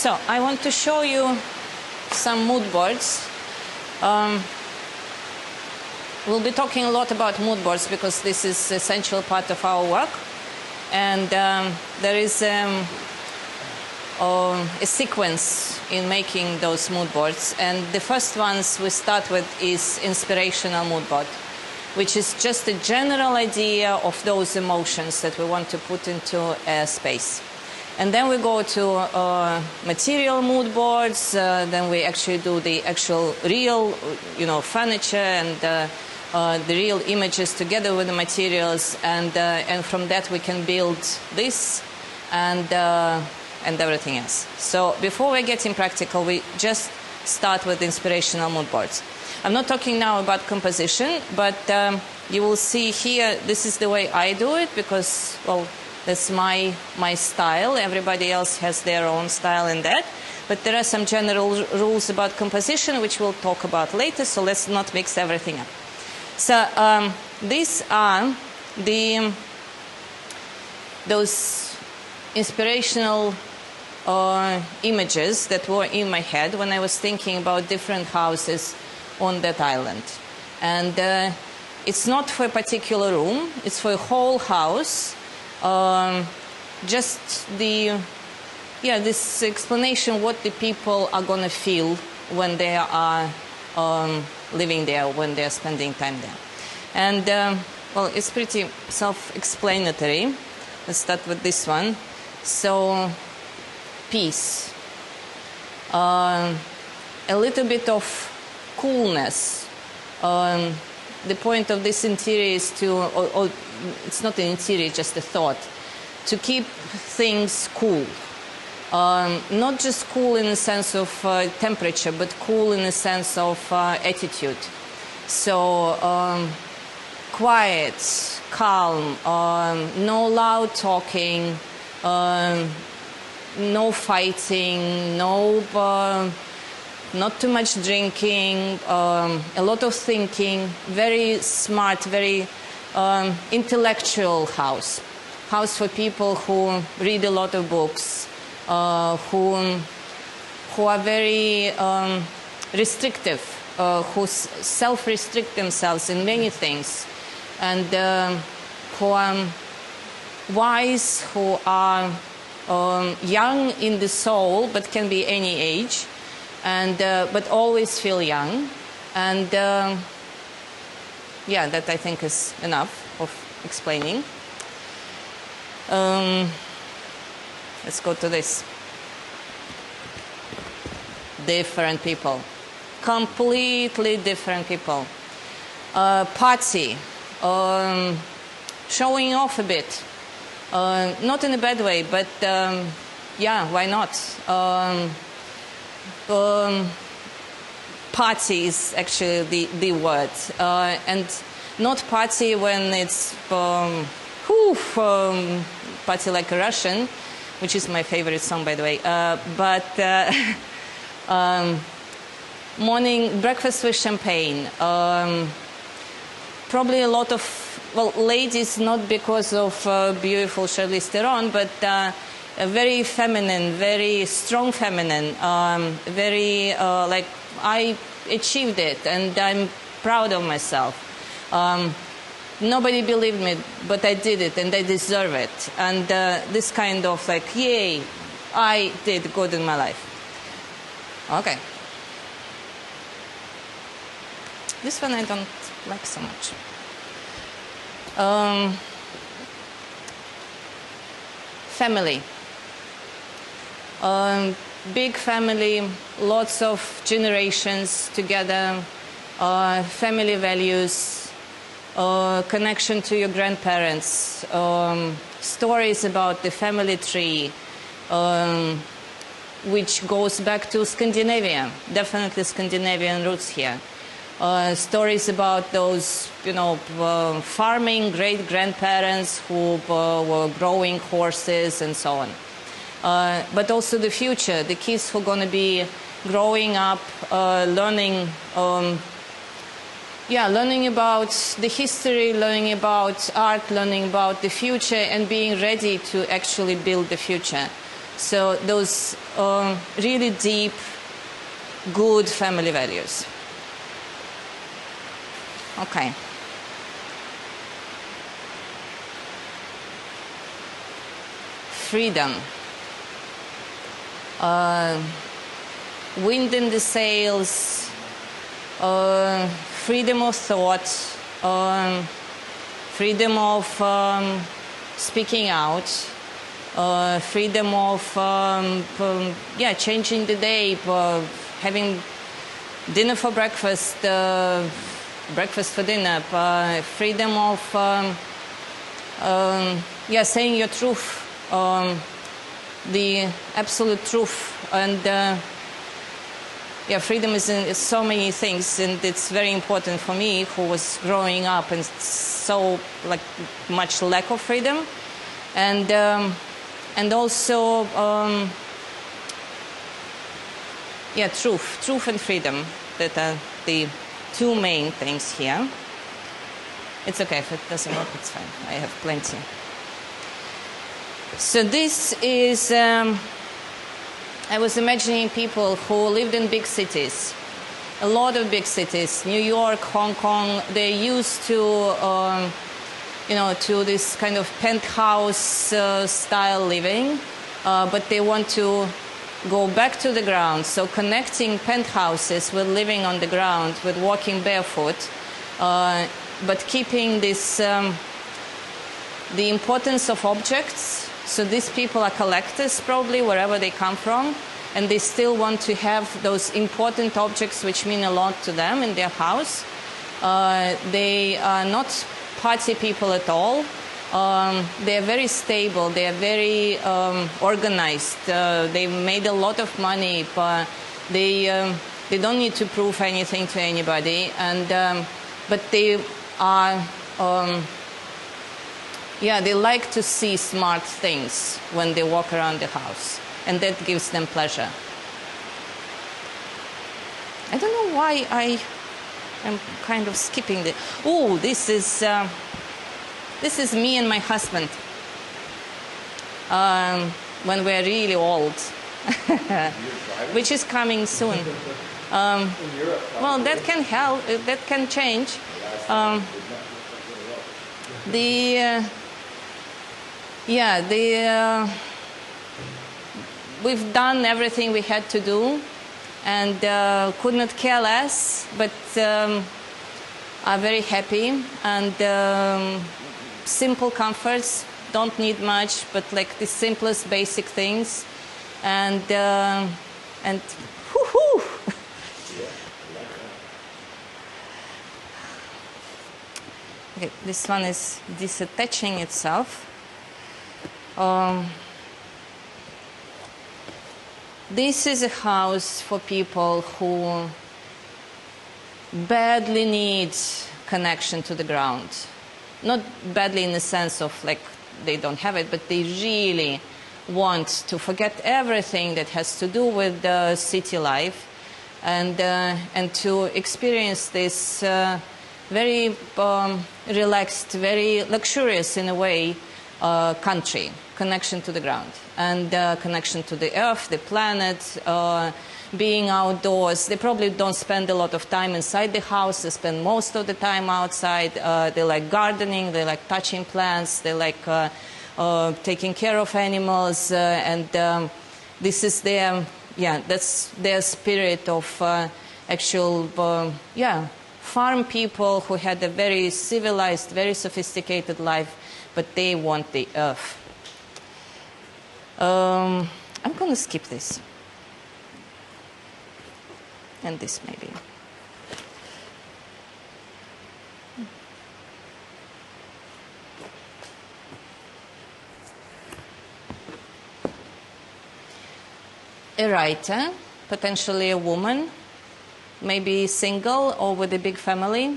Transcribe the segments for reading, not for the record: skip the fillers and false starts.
So I want to show you some mood boards. We'll be talking a lot about mood boards because this is an essential part of our work. And there is a sequence in making those mood boards. And the first ones we start with is inspirational mood board, which is just a general idea of those emotions that we want to put into a space. And then we go to material mood boards. Then we actually do the actual real, furniture and the real images together with the materials. And from that we can build this and everything else. So before we get in practical, we just start with inspirational mood boards. I'm not talking now about composition, but you will see here, this is the way I do it because, well, that's my style. Everybody else has their own style in that. But there are some general rules about composition, which we'll talk about later, so let's not mix everything up. So these are those inspirational images that were in my head when I was thinking about different houses on that island. And it's not for a particular room, it's for a whole house. Just this explanation what the people are going to feel when they are living there, when they're spending time there. And, well, it's pretty self-explanatory. Let's start with this one. So, peace. A little bit of coolness. The point of this interior is to, or it's not an interior, just a thought, to keep things cool. Not just cool in the sense of temperature, but cool in the sense of attitude. So quiet, calm, no loud talking, no fighting, not too much drinking, a lot of thinking, very smart, very intellectual house. House for people who read a lot of books, who are very restrictive, who self-restrict themselves in many things, and who are wise, who are young in the soul, but can be any age, and but always feel young. And that I think is enough of explaining. Let's go to this. Different people. Completely different people. Party. Showing off a bit. Not in a bad way, but why not? Party is actually the word. And not party when it's party like a Russian, which is my favorite song, by the way. But morning breakfast with champagne. Probably a lot of, well, ladies, not because of beautiful Charlize Theron, but a very feminine, very strong feminine. Very like I achieved it, and I'm proud of myself. Nobody believed me, but I did it, and I deserve it. And this kind of like, yay, I did good in my life. Okay. This one I don't like so much. Family. Big family, lots of generations together, family values, connection to your grandparents, stories about the family tree, which goes back to Scandinavia, definitely Scandinavian roots here. Stories about those, farming great-grandparents who were growing horses and so on. But also the future, the kids who are going to be growing up, learning about the history, learning about art, learning about the future, and being ready to actually build the future. So those really deep, good family values. Okay. Freedom. Wind in the sails, freedom of thought, freedom of speaking out, freedom of changing the day, having dinner for breakfast, breakfast for dinner, freedom of saying your truth, the absolute truth, and freedom is in so many things, and it's very important for me, who was growing up and so much lack of freedom, and also truth and freedom, that are the two main things here. It's okay if it doesn't work, it's fine. I have plenty. So this is, I was imagining people who lived in big cities, a lot of big cities, New York, Hong Kong. They're used to, to this kind of penthouse style living, but they want to go back to the ground. So connecting penthouses with living on the ground, with walking barefoot, but keeping this, the importance of objects. So these people are collectors probably wherever they come from, and they still want to have those important objects which mean a lot to them in their house. They are not party people at all. They are very stable. They are very organized. They made a lot of money, but they don't need to prove anything to anybody. And but they are. They like to see smart things when they walk around the house, and that gives them pleasure. I don't know why I'm kind of skipping the. Oh, this is me and my husband when we're really old, which is coming soon. Well, that can help. That can change. We've done everything we had to do, and could not care less, but are very happy, and simple comforts, don't need much, but like the simplest basic things, and whoo-hoo! Okay, this one is disattaching itself. This is a house for people who badly need connection to the ground. Not badly in the sense of like they don't have it, but they really want to forget everything that has to do with city life, and to experience this very relaxed, very luxurious in a way country, connection to the ground, and connection to the earth, the planet, being outdoors. They probably don't spend a lot of time inside the house. They spend most of the time outside. They like gardening. They like touching plants. They like taking care of animals. And this is their, that's their spirit of actual, farm people who had a very civilized, very sophisticated life, but they want the earth. I'm going to skip this. And this maybe. A writer, potentially a woman, maybe single or with a big family.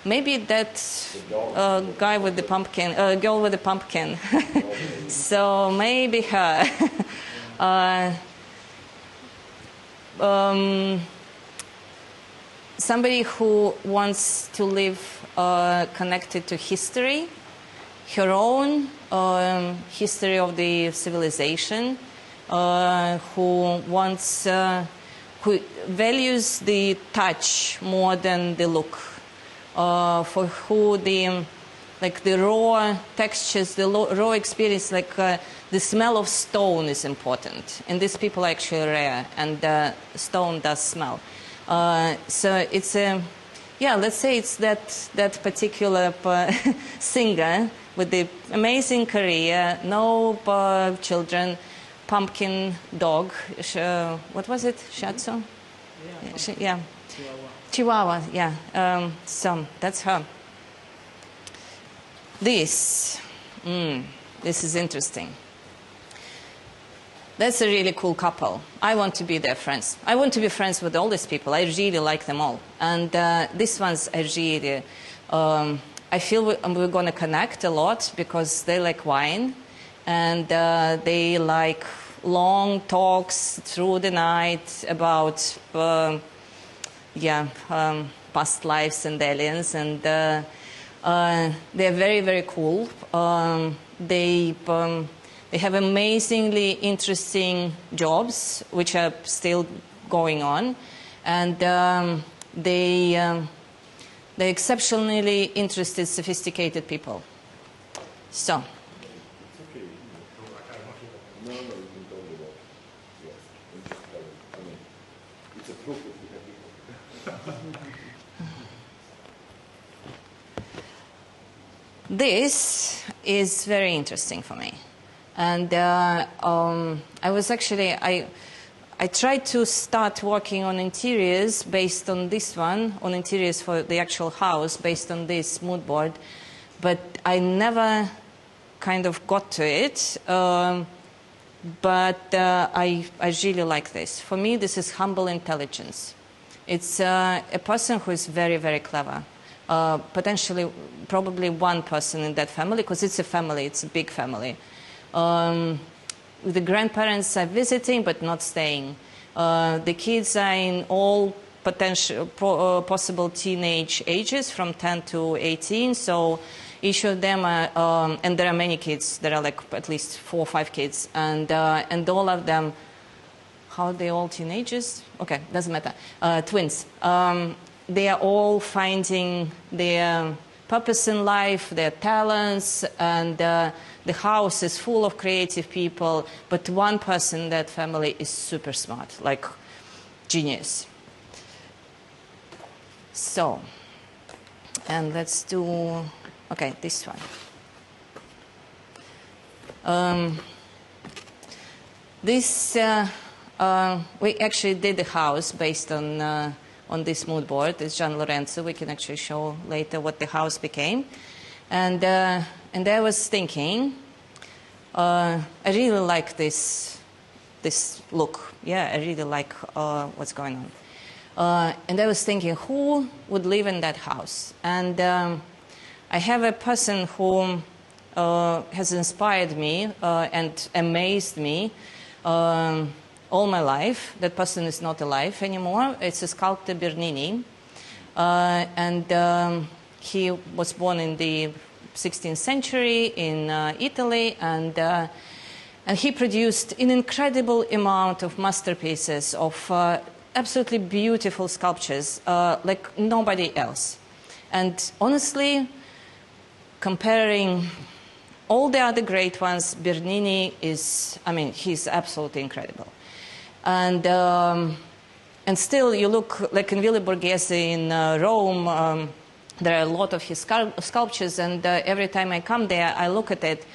Maybe that guy with the pumpkin, girl with the pumpkin. So maybe her. Somebody who wants to live connected to history, her own history of the civilization, who values the touch more than the look, for who the raw textures, the raw experience, the smell of stone is important. And these people are actually rare, and stone does smell. So it's let's say it's that particular singer with the amazing career, no children, pumpkin dog. What was it? Shatsu? Yeah. Chihuahua. Yeah. So that's her. This is interesting. That's a really cool couple. I want to be their friends. I want to be friends with all these people. I really like them all. And these ones, I really, I feel we're going to connect a lot because they like wine, and they like long talks through the night about, past lives and aliens. And they're very, very cool. They have amazingly interesting jobs, which are still going on, and they're exceptionally interested, sophisticated people. So. This is very interesting for me. And I was actually, I tried to start working on interiors based on this one, on interiors for the actual house based on this mood board, but I never kind of got to it. But I really like this. For me, this is humble intelligence. It's a person who is very, very clever. Potentially, probably one person in that family, because it's a family, it's a big family. The grandparents are visiting but not staying. The kids are in all possible teenage ages from 10 to 18. So each of them are, and there are many kids. There are like at least 4 or 5 kids, and all of them. How are they all teenagers? Okay, doesn't matter. Twins. They are all finding their purpose in life, their talents, and the house is full of creative people, but one person in that family is super smart, like genius. So, and let's do, okay, this one. We actually did the house based on this mood board. It's Gian Lorenzo. We can actually show later what the house became. And I was thinking, I really like this look. Yeah, I really like what's going on. And I was thinking, who would live in that house? And I have a person who has inspired me and amazed me all my life. That person is not alive anymore. It's a sculptor, Bernini. And he was born in the 16th century in Italy, and he produced an incredible amount of masterpieces of absolutely beautiful sculptures, like nobody else. And honestly, comparing all the other great ones, Bernini is, I mean, he's absolutely incredible. And still, you look like in Villa Borghese in Rome, there are a lot of his sculptures, and every time I come there, I look at it,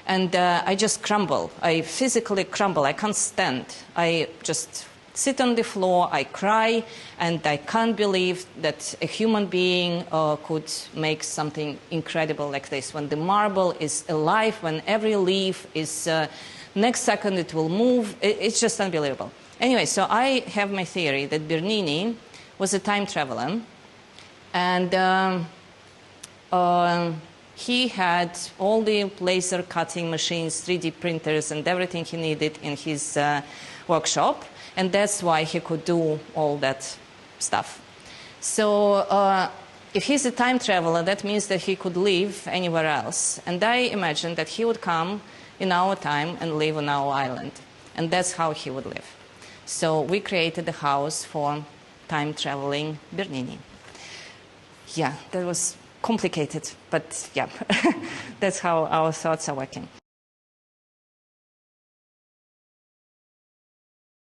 and I just crumble. I physically crumble. I can't stand. I just sit on the floor, I cry, and I can't believe that a human being could make something incredible like this. When the marble is alive, when every leaf is, next second it will move, it's just unbelievable. Anyway, so I have my theory that Bernini was a time traveler, and he had all the laser cutting machines, 3D printers, and everything he needed in his workshop. And that's why he could do all that stuff. So if he's a time traveler, that means that he could live anywhere else. And I imagined that he would come in our time and live on our island. And that's how he would live. So we created a house for time-traveling Bernini. Yeah, that was complicated, but yeah, that's how our thoughts are working.